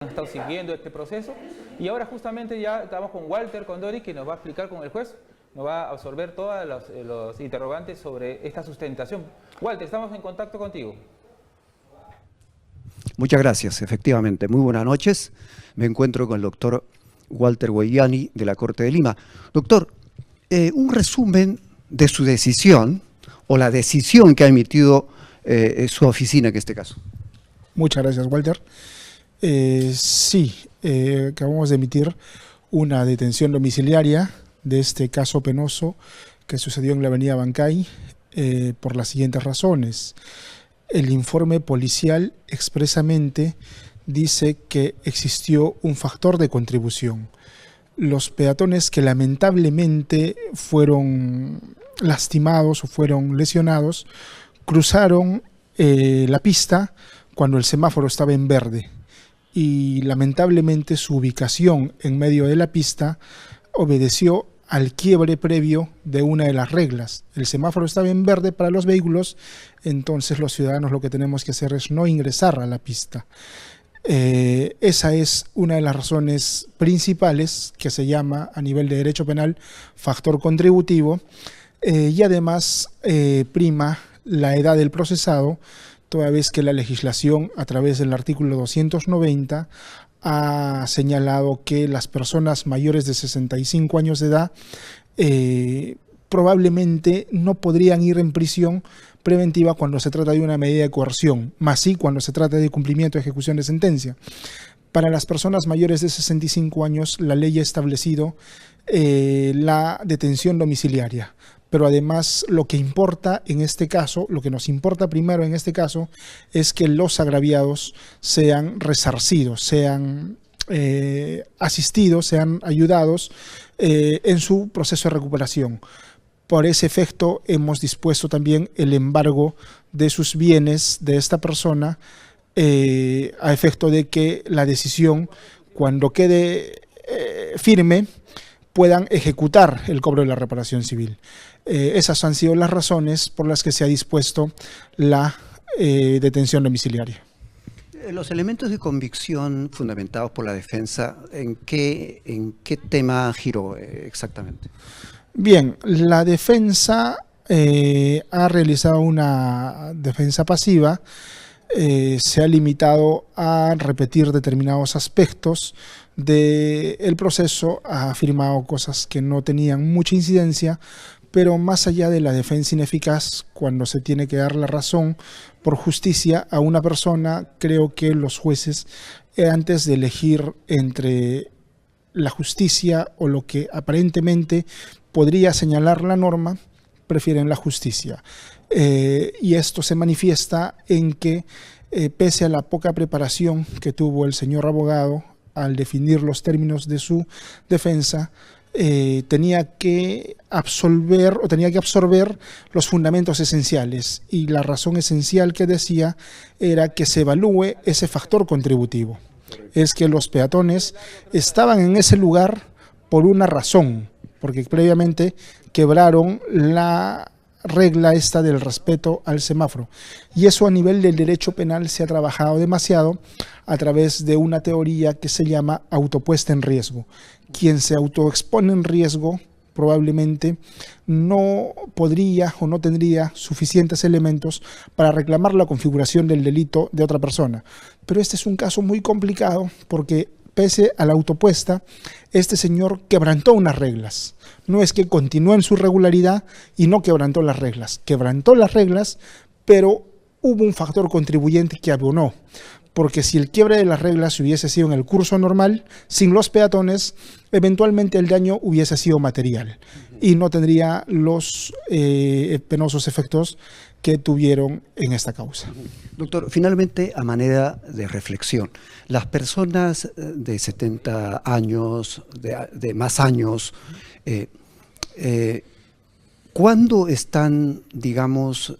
Han estado siguiendo este proceso y ahora justamente ya estamos con Walter Condori, que nos va a explicar con el juez, nos va a absorber todos los interrogantes sobre esta sustentación. Walter, estamos en contacto contigo. Muchas gracias, efectivamente. Muy buenas noches. Me encuentro con el doctor Walter Guagliani de la Corte de Lima. Doctor, un resumen de su decisión o la decisión que ha emitido su oficina en este caso. Muchas gracias, Walter. Acabamos de emitir una detención domiciliaria de este caso penoso que sucedió en la avenida Bancay por las siguientes razones. El informe policial expresamente dice que existió un factor de contribución. Los peatones que lamentablemente fueron lastimados o fueron lesionados cruzaron la pista cuando el semáforo estaba en verde. Y lamentablemente su ubicación en medio de la pista obedeció al quiebre previo de una de las reglas. El semáforo estaba en verde para los vehículos, entonces los ciudadanos lo que tenemos que hacer es no ingresar a la pista. Esa es una de las razones principales que se llama a nivel de derecho penal factor contributivo y además prima la edad del procesado, toda vez que la legislación a través del artículo 290 ha señalado que las personas mayores de 65 años de edad probablemente no podrían ir en prisión preventiva cuando se trata de una medida de coerción, más sí cuando se trata de cumplimiento o ejecución de sentencia. Para las personas mayores de 65 años la ley ha establecido la detención domiciliaria. Pero además lo que importa en este caso, lo que nos importa primero en este caso, es que los agraviados sean resarcidos, sean asistidos, sean ayudados en su proceso de recuperación. Por ese efecto hemos dispuesto también el embargo de sus bienes de esta persona a efecto de que la decisión, cuando quede firme, puedan ejecutar el cobro de la reparación civil. Esas han sido las razones por las que se ha dispuesto la detención domiciliaria. Los elementos de convicción fundamentados por la defensa, ¿en qué tema giró exactamente? Bien, la defensa ha realizado una defensa pasiva, se ha limitado a repetir determinados aspectos del proceso, ha afirmado cosas que no tenían mucha incidencia, pero más allá de la defensa ineficaz, cuando se tiene que dar la razón por justicia a una persona, creo que los jueces, antes de elegir entre la justicia o lo que aparentemente podría señalar la norma, prefieren la justicia. Y esto se manifiesta en que, pese a la poca preparación que tuvo el señor abogado al definir los términos de su defensa, tenía que absorber los fundamentos esenciales, y la razón esencial que decía era que se evalúe ese factor contributivo. Es que los peatones estaban en ese lugar por una razón, porque previamente quebraron la regla esta del respeto al semáforo, y eso a nivel del derecho penal se ha trabajado demasiado a través de una teoría que se llama autopuesta en riesgo. Quien se autoexpone en riesgo probablemente no podría o no tendría suficientes elementos para reclamar la configuración del delito de otra persona. Pero este es un caso muy complicado porque, pese a la autopuesta, este señor quebrantó unas reglas. No es que continuó en su regularidad y no quebrantó las reglas. Quebrantó las reglas, pero hubo un factor contribuyente que abonó. Porque si el quiebre de las reglas hubiese sido en el curso normal, sin los peatones, eventualmente el daño hubiese sido material y no tendría los penosos efectos que tuvieron en esta causa. Doctor, finalmente, a manera de reflexión, las personas de 70 años, de más años, ¿cuándo están, digamos,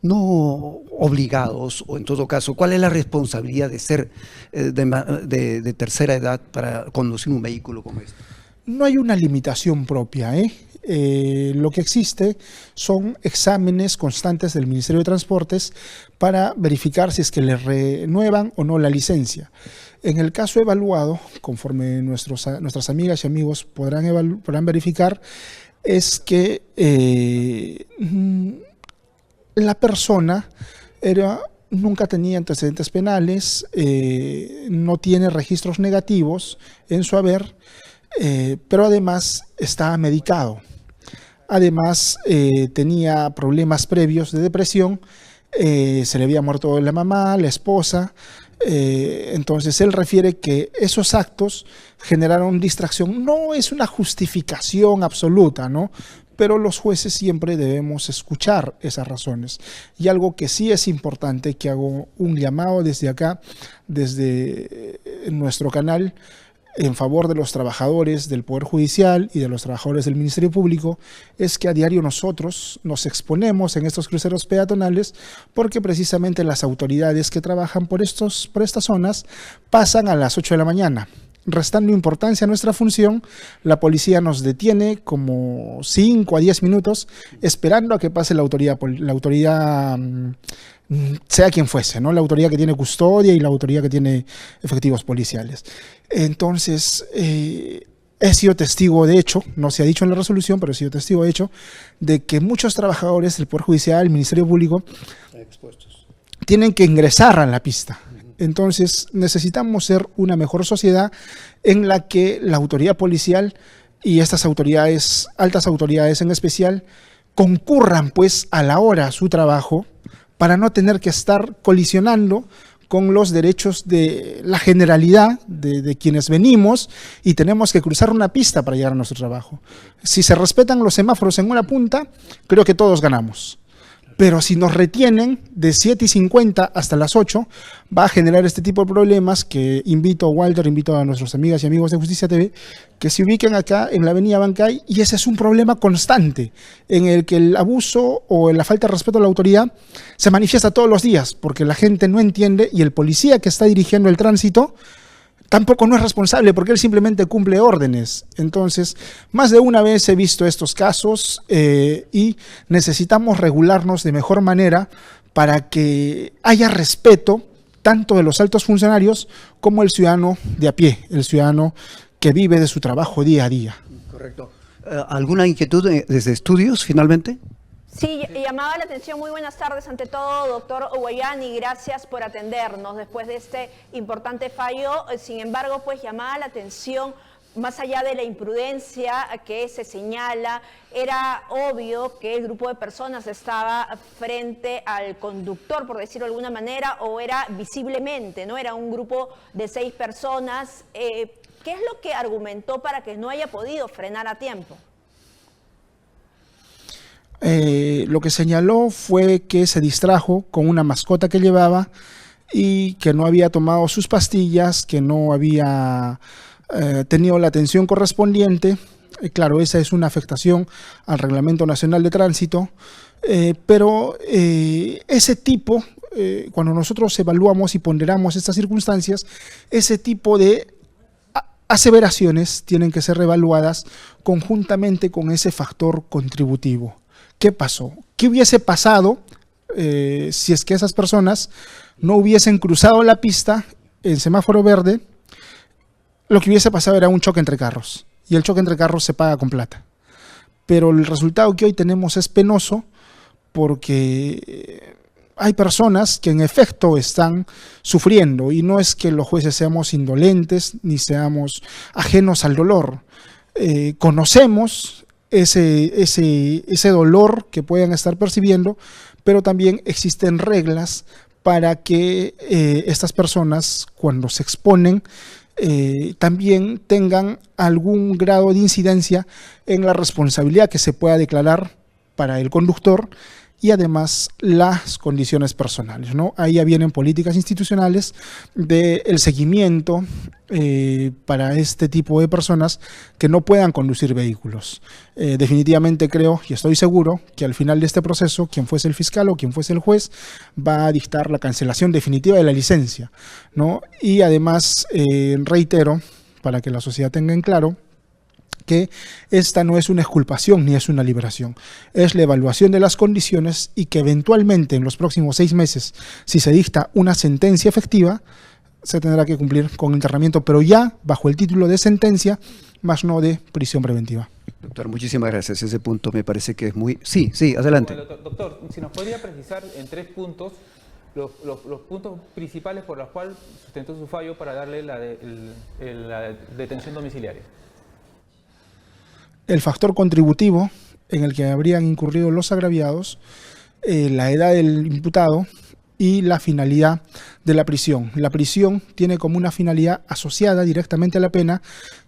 no obligados, o en todo caso, cuál es la responsabilidad de ser de tercera edad para conducir un vehículo como este? No hay una limitación propia, lo que existe son exámenes constantes del Ministerio de Transportes para verificar si es que le renuevan o no la licencia. En el caso evaluado, conforme nuestras amigas y amigos podrán verificar, es que la persona nunca tenía antecedentes penales, no tiene registros negativos en su haber, pero además estaba medicado. Además, tenía problemas previos de depresión, se le había muerto la mamá, la esposa. Entonces él refiere que esos actos generaron distracción. No es una justificación absoluta, ¿no? Pero los jueces siempre debemos escuchar esas razones. Y algo que sí es importante, que hago un llamado desde acá, desde nuestro canal, en favor de los trabajadores del Poder Judicial y de los trabajadores del Ministerio Público, es que a diario nosotros nos exponemos en estos cruceros peatonales porque precisamente las autoridades que trabajan por estas zonas pasan a las 8 de la mañana. Restando importancia a nuestra función, la policía nos detiene como 5 a 10 minutos esperando a que pase la autoridad sea quien fuese, ¿no? La autoridad que tiene custodia y la autoridad que tiene efectivos policiales. Entonces, he sido testigo de hecho, no se ha dicho en la resolución, pero he sido testigo de hecho, de que muchos trabajadores del Poder Judicial, el Ministerio Público, tienen que ingresar a la pista. Entonces, necesitamos ser una mejor sociedad en la que la autoridad policial y estas autoridades, altas autoridades en especial, concurran pues a la hora a su trabajo para no tener que estar colisionando con los derechos de la generalidad de quienes venimos y tenemos que cruzar una pista para llegar a nuestro trabajo. Si se respetan los semáforos en una punta, creo que todos ganamos. Pero si nos retienen de 7:50 hasta las 8, va a generar este tipo de problemas que invito a nuestras amigas y amigos de Justicia TV, que se ubiquen acá en la avenida Bancay, y ese es un problema constante, en el que el abuso o la falta de respeto a la autoridad se manifiesta todos los días, porque la gente no entiende y el policía que está dirigiendo el tránsito tampoco no es responsable porque él simplemente cumple órdenes. Entonces, más de una vez he visto estos casos y necesitamos regularnos de mejor manera para que haya respeto tanto de los altos funcionarios como el ciudadano de a pie, el ciudadano que vive de su trabajo día a día. Correcto. ¿Alguna inquietud desde estudios finalmente? Sí, llamaba la atención. Muy buenas tardes ante todo, doctor Guayani, gracias por atendernos después de este importante fallo. Sin embargo, pues llamaba la atención, más allá de la imprudencia que se señala, era obvio que el grupo de personas estaba frente al conductor, por decirlo de alguna manera, o era visiblemente, ¿no? Era un grupo de 6 personas. ¿Qué es lo que argumentó para que no haya podido frenar a tiempo? Lo que señaló fue que se distrajo con una mascota que llevaba y que no había tomado sus pastillas, que no había tenido la atención correspondiente. Claro, esa es una afectación al Reglamento Nacional de Tránsito, pero ese tipo, cuando nosotros evaluamos y ponderamos estas circunstancias, ese tipo de aseveraciones tienen que ser reevaluadas conjuntamente con ese factor contributivo. ¿Qué pasó? ¿Qué hubiese pasado si es que esas personas no hubiesen cruzado la pista en semáforo verde? Lo que hubiese pasado era un choque entre carros, y el choque entre carros se paga con plata. Pero el resultado que hoy tenemos es penoso porque hay personas que en efecto están sufriendo, y no es que los jueces seamos indolentes ni seamos ajenos al dolor. Conocemos ese dolor que puedan estar percibiendo, pero también existen reglas para que estas personas, cuando se exponen, también tengan algún grado de incidencia en la responsabilidad que se pueda declarar para el conductor y además las condiciones personales, ¿no? Ahí ya vienen políticas institucionales del seguimiento para este tipo de personas que no puedan conducir vehículos. Definitivamente creo y estoy seguro que al final de este proceso, quien fuese el fiscal o quien fuese el juez va a dictar la cancelación definitiva de la licencia, ¿no? Y además reitero, para que la sociedad tenga en claro, que esta no es una exculpación ni es una liberación, es la evaluación de las condiciones y que eventualmente en los próximos 6 meses, si se dicta una sentencia efectiva, se tendrá que cumplir con internamiento, pero ya bajo el título de sentencia, más no de prisión preventiva. Doctor, muchísimas gracias. Ese punto me parece que es muy... Sí, adelante. Bueno, doctor, si nos podría precisar en 3 puntos los puntos principales por los cuales sustentó su fallo para darle la detención domiciliaria. El factor contributivo en el que habrían incurrido los agraviados, la edad del imputado y la finalidad de la prisión. La prisión tiene como una finalidad asociada directamente a la pena,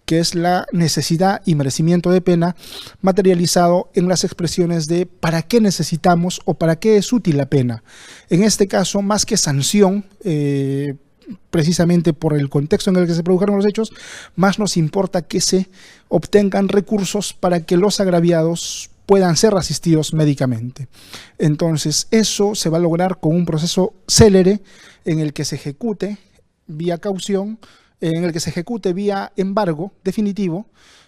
que es la necesidad y merecimiento de pena, materializado en las expresiones de para qué necesitamos o para qué es útil la pena. En este caso, más que sanción, precisamente por el contexto en el que se produjeron los hechos, más nos importa que se obtengan recursos para que los agraviados puedan ser asistidos médicamente. Entonces, eso se va a lograr con un proceso célere en el que se ejecute vía caución, en el que se ejecute vía embargo definitivo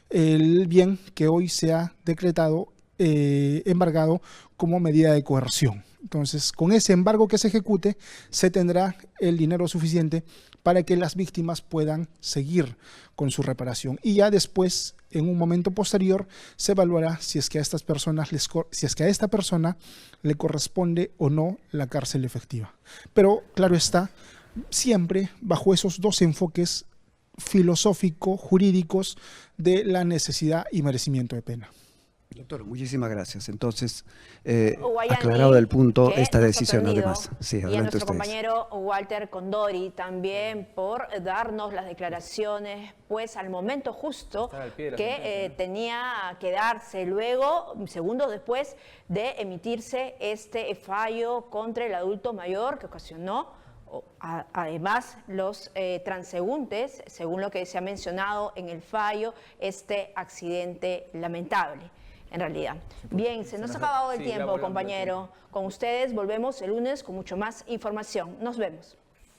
el bien que hoy se ha decretado embargado como medida de coerción. Entonces, con ese embargo que se ejecute, se tendrá el dinero suficiente para que las víctimas puedan seguir con su reparación. Y ya después, en un momento posterior, se evaluará si es que a estas personas si es que a esta persona le corresponde o no la cárcel efectiva. Pero, claro está, siempre bajo esos 2 enfoques filosófico-jurídicos de la necesidad y merecimiento de pena. Doctor, muchísimas gracias. Entonces, Guayani, aclarado el punto, que esta nos ha decisión atendido, además. Sí, y a adelante nuestro ustedes. compañero Walter Condori también por darnos las declaraciones, pues al momento justo que tenía que darse luego, segundos después de emitirse este fallo contra el adulto mayor que ocasionó además los transeúntes, según lo que se ha mencionado en el fallo, este accidente lamentable. En realidad. Bien, se nos ha acabado el tiempo, compañero. Con ustedes volvemos el lunes con mucho más información. Nos vemos.